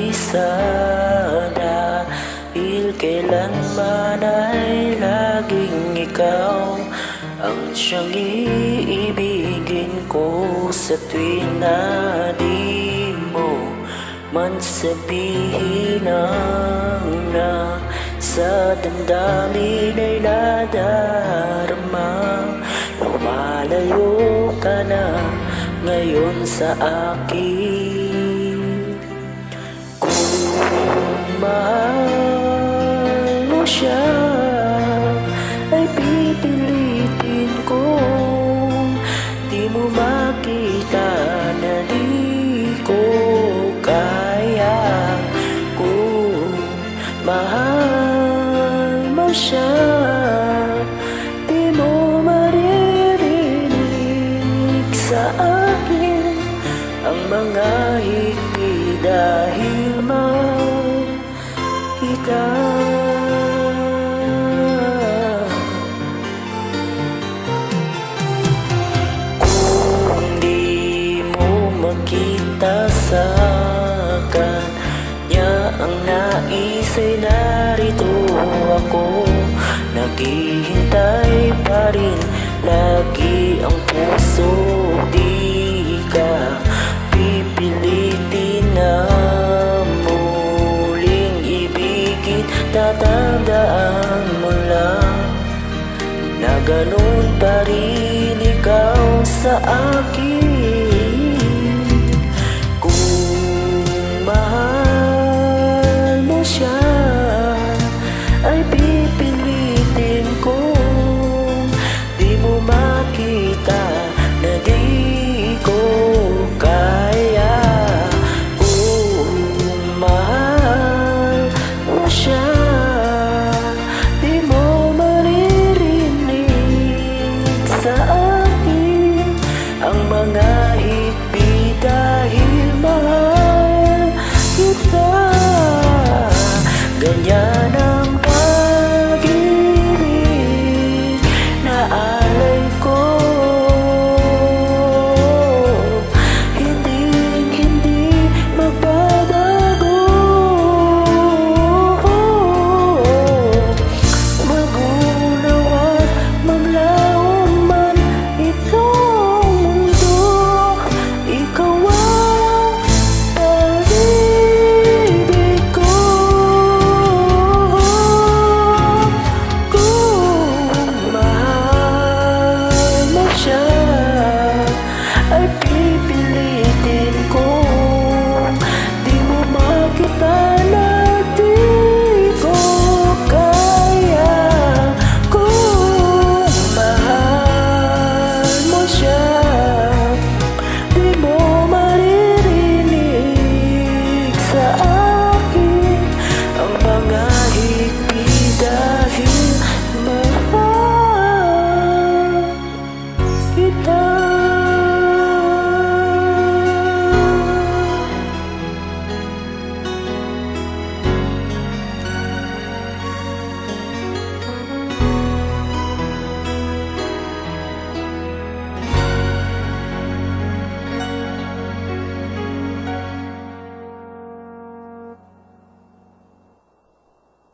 mag-isa, dahil kailanman ay laging ikaw ang siyang iibigin ko. Sa tuwing na di mo man sabihin ang sa damdamin ay nadarama, lumalayo ka na ngayon sa akin. Kung mahal mo siya, ay pipilitin kong di mo makita na di ko kaya. Kung mahal mo siya, di mo maririnig sa akin ang mga higpi, dahil mahal kita. Kung di mo makita sa kanya ang nais, ay narito ako, naghihintay pa rin lagi ang puso. Di ka pipilitin na muling ibigin, tatandaan mo lang na ganun pa rin ikaw sa akin.